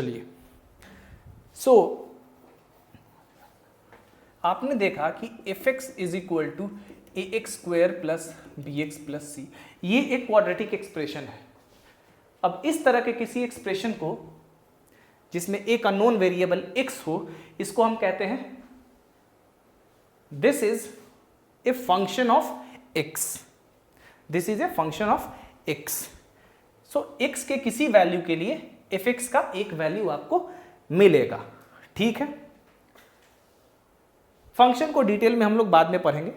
चलिए, आपने देखा कि f x is equal to a x square plus b x plus c, ये एक क्वाड्रेटिक एक्सप्रेशन है। अब इस तरह के किसी एक्सप्रेशन को जिसमें एक अननोन वेरिएबल x हो, इसको हम कहते हैं this is a function of x, this is a function of x। So x के किसी वैल्यू के लिए f(x) का एक वैल्यू आपको मिलेगा, ठीक है। फंक्शन को डिटेल में हम लोग बाद में पढ़ेंगे।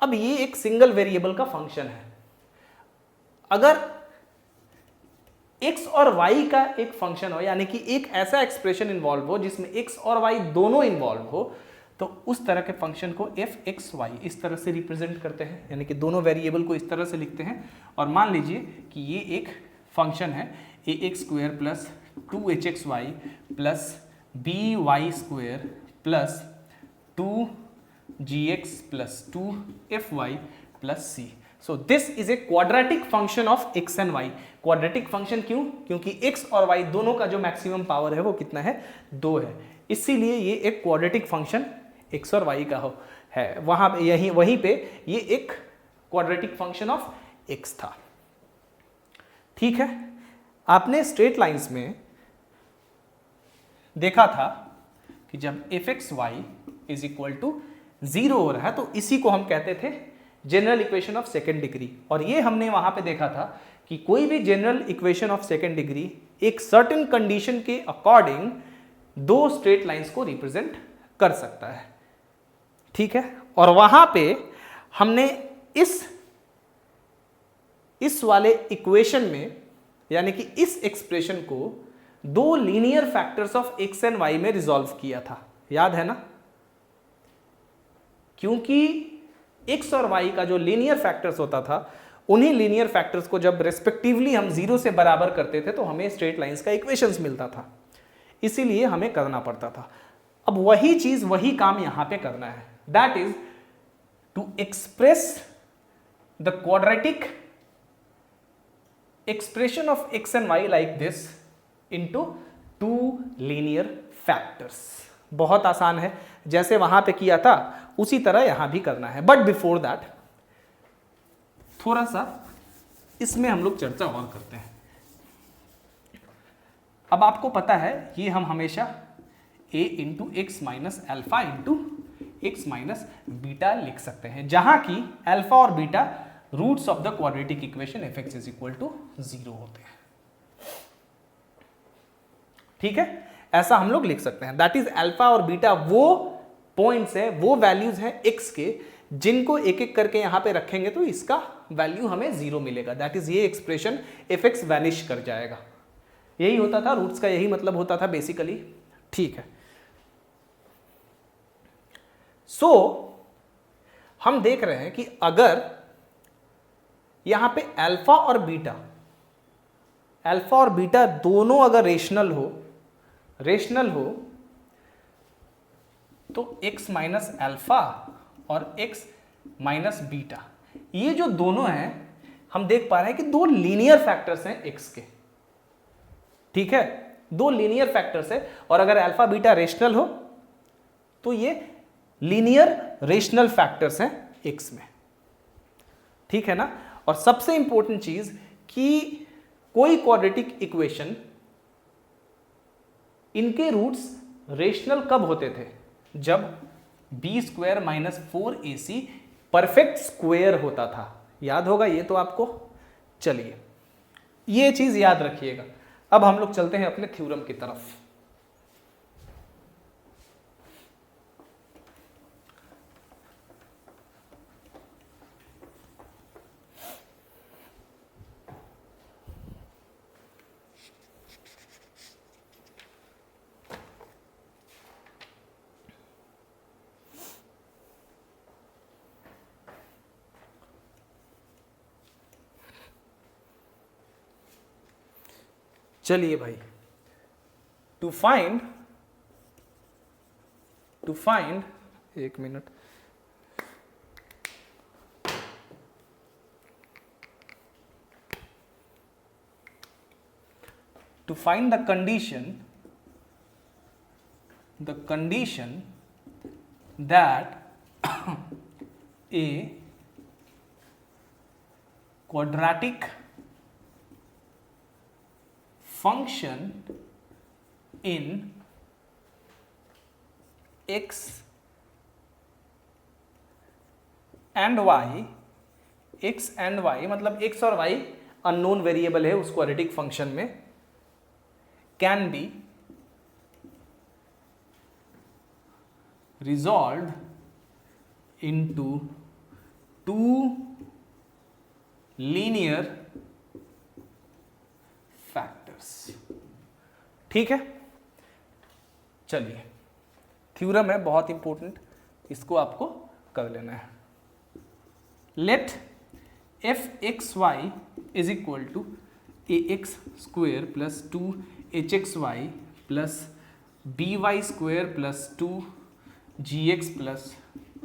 अब ये एक सिंगल वेरिएबल का फंक्शन है। अगर x और y का एक फंक्शन हो, यानी कि एक ऐसा एक्सप्रेशन इन्वॉल्व हो जिसमें x और y दोनों इन्वॉल्व हो, तो उस तरह के फंक्शन को f(x, y) इस तरह से रिप्रेजेंट करते हैं, यानी कि दोनों वेरिएबल को इस तरह से लिखते हैं। और मान लीजिए कि ये एक फंक्शन है ax square plus 2hxy plus by square plus 2gx plus 2fy plus c। So this is a quadratic function of x and y। Quadratic function क्यों? क्योंकि x और y दोनों का जो मैक्सिमम पावर है वो कितना है? 2 है। इसीलिए ये एक क्वाड्रेटिक फंक्शन x और y का है। वहां पे वहीं पे ये एक क्वाड्रेटिक फंक्शन ऑफ x था, ठीक है। आपने स्ट्रेट लाइंस में देखा था कि जब f(x,y) इज इक्वल टू 0 हो रहा है तो इसी को हम कहते थे general equation of second degree. और ये हमने वहां पे देखा था कि कोई भी general equation of second degree एक सर्टेन कंडीशन के अकॉर्डिंग दो स्ट्रेट लाइंस को रिप्रेजेंट कर सकता है, ठीक है। और वहां पे हमने इस वाले इक्वेशन में, यानी कि इस एक्सप्रेशन को दो linear factors of x and y में रिजॉल्व किया था, याद है ना। क्योंकि x और y का जो लीनियर फैक्टर्स होता था, उन्हीं लीनियर फैक्टर्स को जब रेस्पेक्टिवली हम 0 से बराबर करते थे तो हमें स्ट्रेट लाइंस का इक्वेशंस मिलता था, इसीलिए हमें करना पड़ता था। अब वही चीज, वही काम यहां पे करना है, that is to express the quadratic expression of x and y like this into two linear factors. बहुत आसान है, जैसे वहां पे किया था उसी तरह यहां भी करना है। बट बिफोर दैट थोड़ा सा इसमें हम लोग चर्चा और करते हैं। अब आपको पता है ये हम हमेशा a into x minus alpha into x minus beta लिख सकते हैं, जहां की अल्फा और beta roots of the quadratic equation f(x) is equal to 0 होते हैं, ठीक है। ऐसा हम लोग लिख सकते हैं। दैट इज अल्फा और बीटा वो पॉइंट्स है, वो वैल्यूज हैं x के, जिनको एक एक करके यहां पे रखेंगे तो इसका वैल्यू हमें 0 मिलेगा। दैट इज ये एक्सप्रेशन f(x) वैनिश कर जाएगा। यही होता था, रूट्स का यही मतलब होता था बेसिकली, ठीक है। सो हम देख रहे हैं कि अगर यहां पे अल्फा और बीटा दोनों अगर रेशनल हो तो x माइनस अल्फा और x माइनस बीटा, ये जो दोनों हैं हम देख पा रहे हैं कि दो लीनियर फैक्टर्स हैं x के, ठीक है। दो लीनियर फैक्टर्स है, और अगर अल्फा बीटा रेशनल हो तो ये लीनियर रेशनल फैक्टर्स हैं x में, ठीक है ना। और सबसे इंपॉर्टेंट चीज कि कोई क्वाड्रेटिक इक्वेशन, इनके रूट्स रेशनल कब होते थे? जब b square minus 4ac perfect square होता था, याद होगा ये तो आपको। चलिए ये चीज याद रखिएगा। अब हम लोग चलते हैं अपने थ्योरम की तरफ। चलिए भाई, टू फाइंड एक minute, to find the condition that a quadratic function in x and y, x and y मतलब x और y अननोन वेरिएबल है उस क्वाड्रेटिक फंक्शन में, can be resolved into two linear factors। ठीक है, चलिए theorem है बहुत इंपॉर्टेंट, इसको आपको कर लेना है। Let f x y is equal to a x square plus 2hxy plus by square plus 2gx plus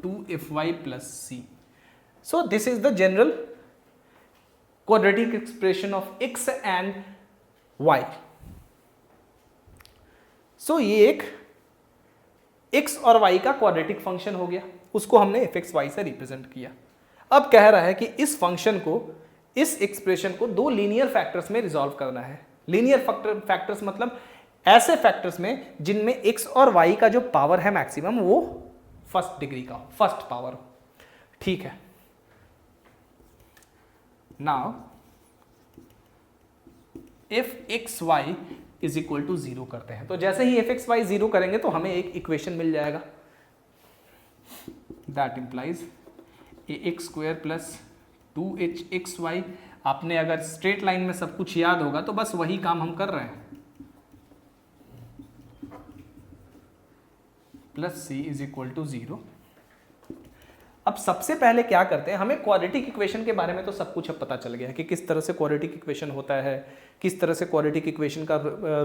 2fy plus c। So this is the general quadratic expression of x and y। So ये एक x और y का quadratic function हो गया, उसको हमने fxy से represent किया। अब कह रहा है कि इस फंक्शन को, इस एक्सप्रेशन को दो लीनियर फैक्टर्स में रिजॉल्व करना है। लीनियर फैक्टर्स मतलब ऐसे फैक्टर्स में जिनमें x और y का जो पावर है मैक्सिमम वो फर्स्ट डिग्री का हो, फर्स्ट पावर हो। ठीक है, now f x y is equal to 0 करते हैं। तो जैसे ही एफ एक्स वाई 0 करेंगे तो हमें एक इक्वेशन मिल जाएगा, that implies A x square plus 2hxy। आपने अगर स्ट्रेट लाइन में सब कुछ याद होगा तो बस वही काम हम कर रहे हैं, plus c is equal to 0। अब सबसे पहले क्या करते हैं, हमें क्वाड्रेटिक इक्वेशन के बारे में तो सब कुछ अब पता चल गया है कि किस तरह से क्वाड्रेटिक इक्वेशन होता है, किस तरह से क्वाड्रेटिक इक्वेशन का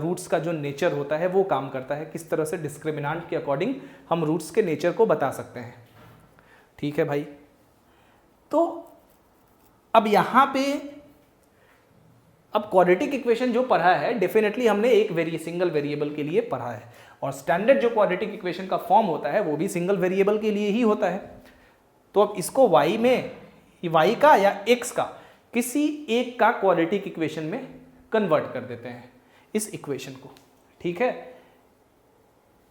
रूट्स का जो नेचर होता है वो काम करता है, किस तरह से डिस्क्रिमिनेंट के अकॉर्डिंग हम रूट्स के नेचर को बता सकते हैं। ठीक है भाई, तो अब यहाँ पे अब क्वाड्रेटिक इक्वेशन जो पढ़ा है डेफिनेटली हमने एक सिंगल वेरिएबल के लिए पढ़ा है, और स्टैंडर्ड जो क्वाड्रेटिक इक्वेशन का फॉर्म होता है वो भी सिंगल वेरिएबल के लिए ही होता है। तो अब इसको y में, y का या x का किसी एक का क्वाड्रेटिक इक्वेशन में कन्वर्ट कर देते हैं इस इक्वेशन को। ठीक है,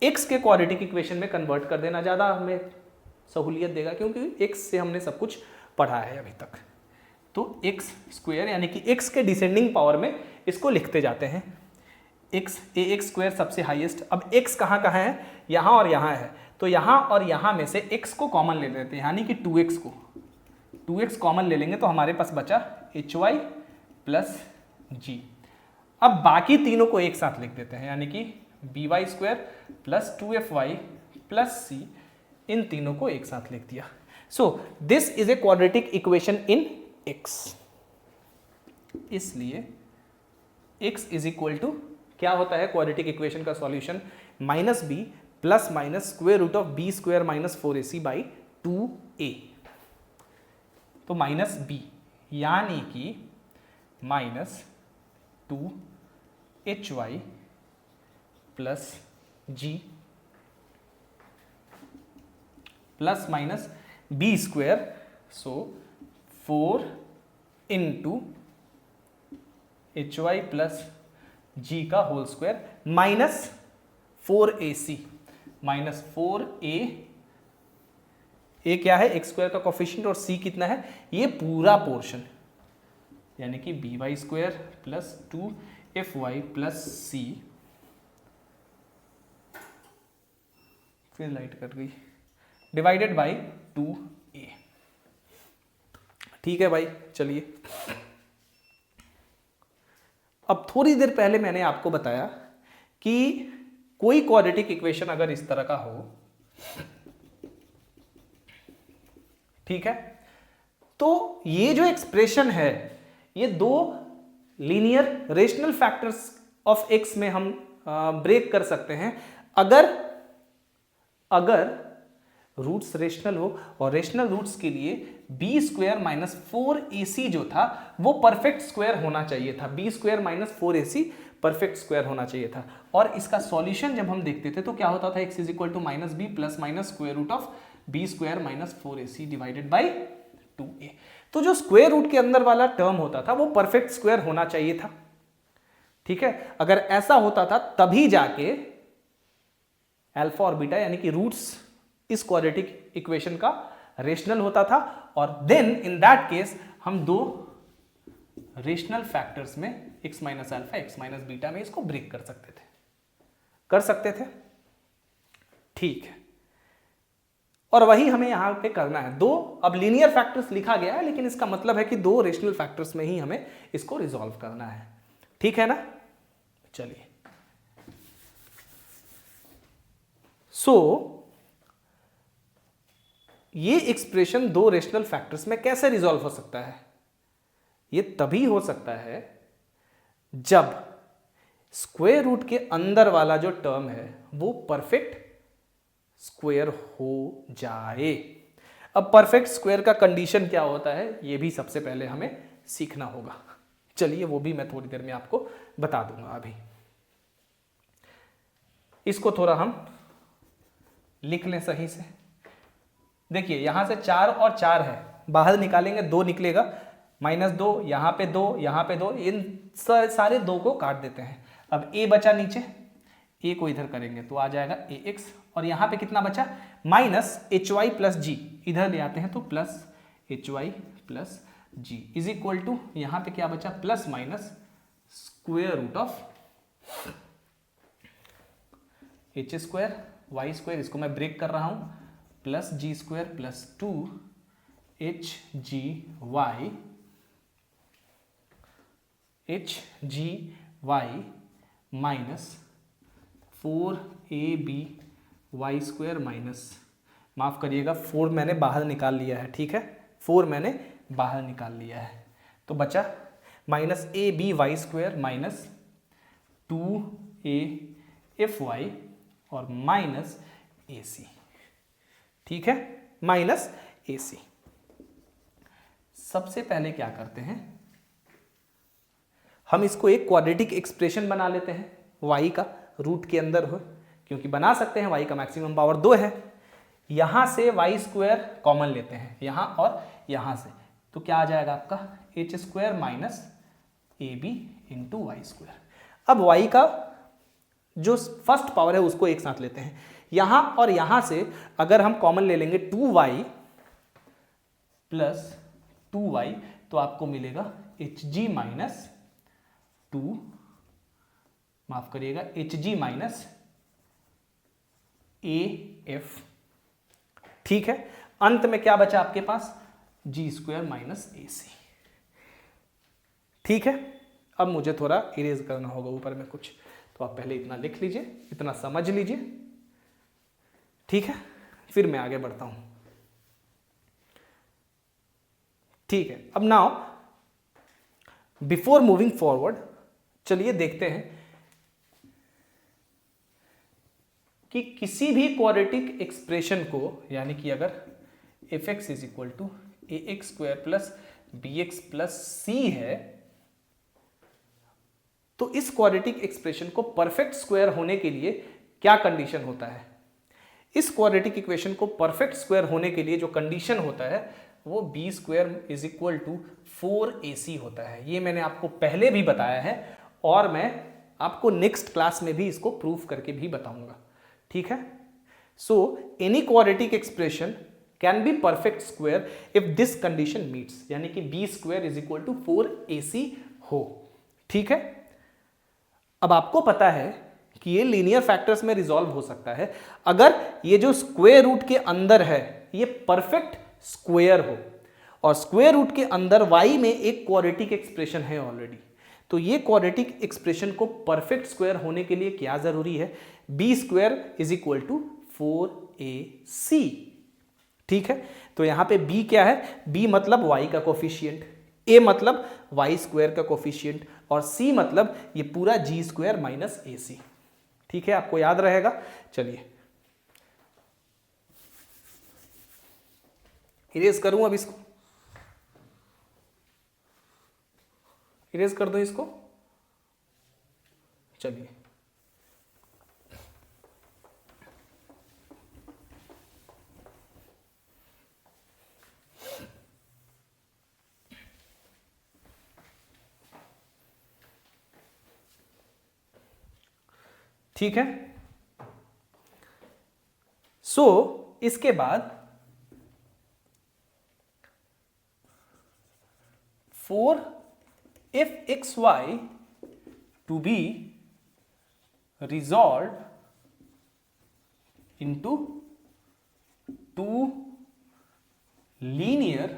x के क्वाड्रेटिक इक्वेशन में कन्वर्ट कर देना ज़्यादा हमें सहूलियत देगा क्योंकि x से हमने सब कुछ पढ़ा है अभी तक। तो x स्क्वायर यानी कि x के डिसेंडिंग पावर में इसको लिखते जाते हैं। ए एक्स स्क्वायर सबसे हाईएस्ट। अब x कहाँ कहाँ है, यहाँ और यहाँ है, तो यहाँ और यहाँ में से x को कॉमन ले लेते हैं, यानी कि 2x कॉमन ले लेंगे तो हमारे पास बचा hy प्लस जी। अब बाकी तीनों को एक साथ लिख देते हैं, यानी कि by square plus 2fy plus c, इन तीनों को एक साथ लिख दिया। So this is a quadratic equation in x। इसलिए x इज इक्वल टू क्या होता है क्वाड्रेटिक इक्वेशन का solution, minus b plus minus square root of b square minus 4ac by 2a। तो माइनस बी यानी कि minus 2hy plus g plus minus b square, so 4 into hy plus g का whole square minus 4ac minus 4a। क्या है, x square का coefficient और c कितना है, ये पूरा पोर्शन, यानी कि by square plus 2fy plus c। फिर लाइट कट गई, डिवाइडेड बाई 2a। ठीक है भाई, चलिए अब थोड़ी देर पहले मैंने आपको बताया कि कोई क्वाड्रेटिक इक्वेशन अगर इस तरह का हो, ठीक है, तो ये जो एक्सप्रेशन है ये दो linear rational factors of x में हम ब्रेक कर सकते हैं अगर रूट्स रेशनल हो, और रेशनल रूट्स के लिए बी स्क्वायर माइनस 4ac जो था वो परफेक्ट स्क्वायर होना चाहिए था। B square minus 4ac perfect square होना चाहिए था। और इसका सॉल्यूशन जब हम देखते थे तो क्या होता था, x is equal to minus b plus minus square root of b square minus 4ac divided by 2a। तो जो स्क्वायर रूट के अंदर वाला टर्म होता था वो परफेक्ट स्क्वायर होना चाहिए था, ठीक है। अगर ऐसा होता था तभी जाके अल्फा और बीटा यानी कि रूट्स इस क्वाड्रेटिक इक्वेशन का रेशनल होता था, और देन इन दैट केस हम दो रेशनल फैक्टर्स में x minus alpha x minus beta में इसको ब्रेक कर सकते थे, ठीक है। और वही हमें यहां पे करना है। दो अब लीनियर फैक्टर्स लिखा गया है, लेकिन इसका मतलब है कि दो रेशनल फैक्टर्स में ही हमें इसको रिजॉल्व करना है, ठीक है ना। चलिए, ये एक्सप्रेशन दो रेशनल फैक्टर्स में कैसे रिजॉल्व हो सकता है? ये तभी हो सकता है जब स्क्वायर रूट के अंदर वाला जो टर्म है वो परफेक्ट स्क्वायर हो जाए। अब परफेक्ट स्क्वायर का कंडीशन क्या होता है ये भी सबसे पहले हमें सीखना होगा। चलिए, वो भी मैं थोड़ी देर में आपको बता दूंगा। अभी इसको थोड़ा हम लिख लें सही से। देखिए, यहां से 4 और 4 है, बाहर निकालेंगे 2 निकलेगा, -2, यहां पे 2, यहां पे 2, इन सारे 2 को काट देते हैं। अब a बचा नीचे, a को इधर करेंगे तो आ जाएगा ax, और यहां पे कितना बचा, -hy प्लस जी, इधर ले आते हैं तो plus hy plus g is equal to, यहां पे क्या बचा, plus minus square root of h square y square, इसको मैं ब्रेक कर रहा हूं, plus g square plus 2hgy minus 4ab y square minus, माफ करिएगा 4 मैंने बाहर निकाल लिया है, ठीक है, 4 मैंने बाहर निकाल लिया है, तो बचा minus ab y square minus 2afy और माइनस ac, ठीक है, माइनस ac। सबसे पहले क्या करते हैं, हम इसको एक क्वाड्रेटिक एक्सप्रेशन बना लेते हैं, y का रूट के अंदर हो, क्योंकि बना सकते हैं, y का मैक्सिमम पावर 2 है। यहां से y स्क्वायर कॉमन लेते हैं, यहां और यहां से, तो क्या आ जाएगा आपका h square minus ab into y square. अब y का जो फर्स्ट पावर है उसको एक साथ लेते हैं, यहां और यहां से अगर हम कॉमन ले लेंगे 2y प्लस 2y, तो आपको मिलेगा hg माइनस 2, माफ करिएगा hg माइनस af, ठीक है। अंत में क्या बचा आपके पास, g स्क्वायर माइनस ac, ठीक है। अब मुझे थोड़ा इरेज करना होगा ऊपर में कुछ, तो आप पहले इतना लिख लीजिए, इतना समझ लीजिए, ठीक है, फिर मैं आगे बढ़ता हूं, ठीक है। अब नाउ बिफोर मूविंग फॉरवर्ड, चलिए देखते हैं कि किसी भी क्वाड्रेटिक एक्सप्रेशन को, यानी कि अगर fx is equal to ax square plus bx plus c है, तो इस क्वाड्रेटिक एक्सप्रेशन को परफेक्ट स्क्वायर होने के लिए क्या कंडीशन होता है। इस क्वाड्रेटिक इक्वेशन को परफेक्ट स्क्वायर होने के लिए जो कंडीशन होता है वो b square is equal to 4ac होता है। ये मैंने आपको पहले भी बताया है और मैं आपको नेक्स्ट क्लास में भी इसको प्रूफ करके भी बताऊंगा, ठीक है। So any quadratic expression can be perfect square if this condition meets, यानी कि b square is equal to 4ac हो, ठीक है। अब आपको पता है कि ये लीनियर फैक्टर्स में रिजॉल्व हो सकता है अगर ये जो स्क्वायर रूट के अंदर है ये परफेक्ट स्क्वायर हो, और स्क्वायर रूट के अंदर y में एक क्वाड्रेटिक एक्सप्रेशन है ऑलरेडी। तो ये क्वाड्रेटिक एक्सप्रेशन को परफेक्ट स्क्वायर होने के लिए क्या जरूरी है, b square is equal to 4ac, ठीक है। तो यहां पे b क्या है, b मतलब y का कोफिशिएंट, a मतलब y स्क्वायर का कोफिशिएंट, और c मतलब ये पूरा g स्क्वायर माइनस ac, ठीक है, आपको याद रहेगा। चलिए इरेज करूं, अब इसको इरेज कर दो इसको, चलिए ठीक है। सो इसके बाद 4 if xy to be resolved into two linear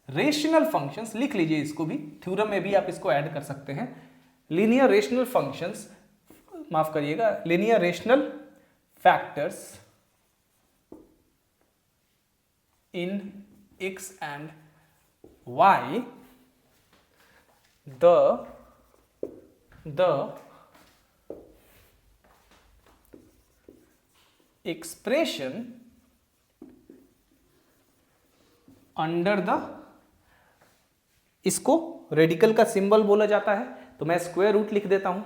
rational functions, लिख लीजिए इसको भी, थ्योरम में भी आप इसको ऐड कर सकते हैं। लीनियर रेशनल फंक्शंस, माफ करिएगा, linear rational factors in x and y, the expression under the, इसको रेडिकल का सिंबल बोला जाता है, तो मैं स्क्वायर रूट लिख देता हूं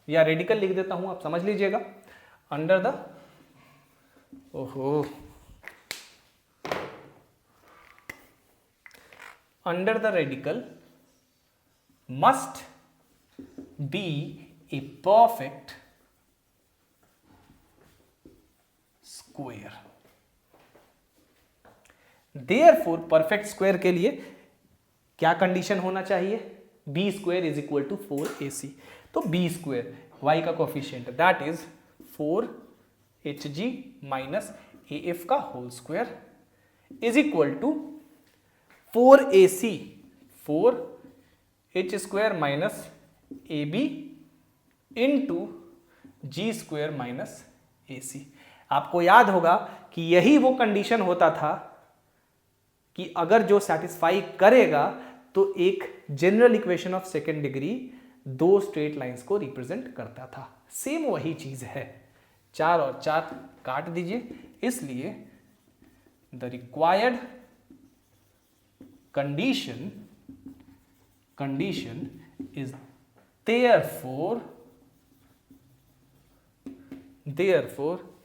या रेडिकल लिख देता हूं, आप समझ लीजिएगा। अंडर द, ओहो, under the radical must be a perfect square. Therefore perfect square के लिए क्या कंडीशन होना चाहिए? B square is equal to 4ac। तो बी स्क्वायर वाई का coefficient that is 4hg minus af का whole square is equal to 4ac 4h square minus ab into g square minus ac। आपको याद होगा कि यही वो कंडीशन होता था कि अगर जो सेटिस्फाई करेगा तो एक general equation of second degree दो स्ट्रेट लाइंस को रिप्रेजेंट करता था। सेम वही चीज है, 4 और 4 काट दीजिए, इसलिए the required condition is therefore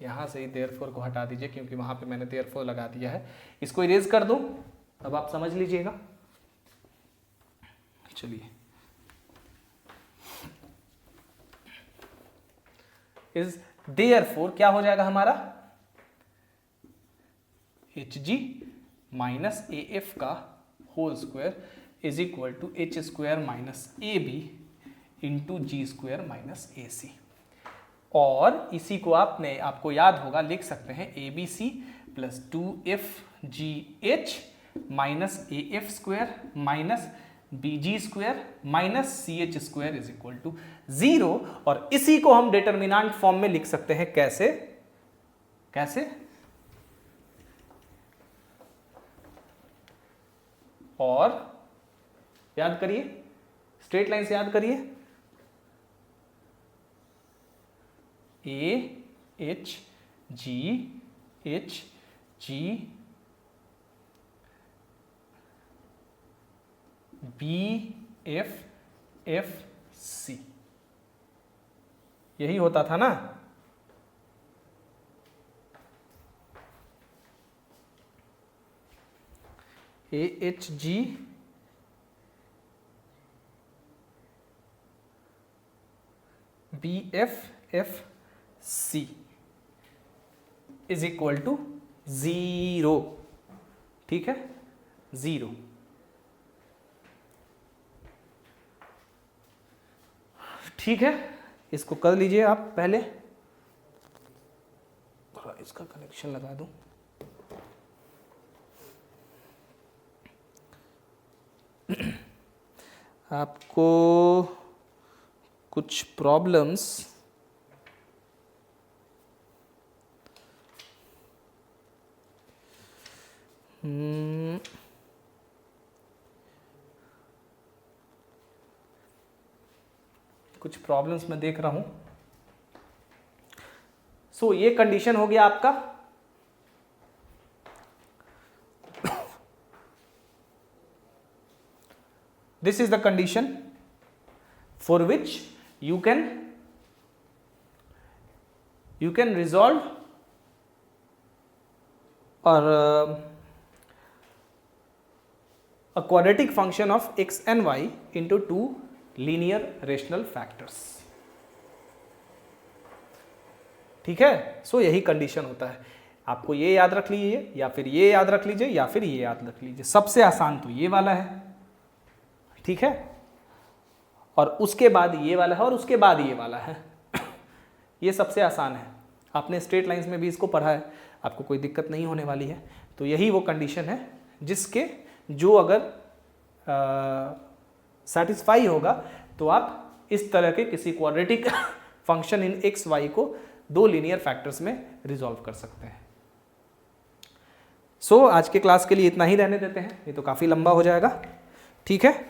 यहां से ही देयरफॉर को हटा दीजिए क्योंकि वहां पे मैंने देयरफॉर लगा दिया है, इसको इरेज कर दो, अब आप समझ लीजिएगा। चलिए, इज देयरफॉर क्या हो जाएगा हमारा? hg माइनस af का whole square is equal to h square minus ab into g square minus ac। और इसी को आपको याद होगा, लिख सकते हैं abc plus 2fgh minus af square minus bg square minus ch square is equal to 0। और इसी को हम डिटर्मिनेंट फॉर्म में लिख सकते हैं। कैसे? और याद करिए, स्ट्रेट लाइन से याद करिए, a h g h g b f f c, यही होता था ना। a h g b f f c is equal to 0। ठीक है, 0। ठीक है, इसको कर लीजिए आप पहले, थोड़ा इसका कनेक्शन लगा दूं। आपको कुछ प्रॉब्लम्स मैं देख रहा हूं। सो ये कंडीशन हो गया आपका। This is the condition for which you can resolve or a quadratic function of x and y into two linear rational factors. ठीक है, सो यही कंडीशन होता है. आपको ये याद रख लीजिए या फिर ये याद रख लीजिए या फिर ये याद रख लीजिए. सबसे आसान तो ये वाला है, ठीक है, और उसके बाद ये वाला है और उसके बाद ये वाला है. ये सबसे आसान है. आपने स्ट्रेट लाइंस में भी इसको पढ़ा है, आपको कोई दिक्कत नहीं होने वाली है. तो यही वो कंडीशन है जिसके जो अगर सेटिस्फाई होगा तो आप इस तरह के किसी quadratic function in x y को दो लीनियर फैक्टर्स में रिजॉल्व कर सकते हैं. सो आज के क्लास के लिए इतना ही रहने देते हैं, ये तो काफ़ी लंबा हो जाएगा. ठीक है.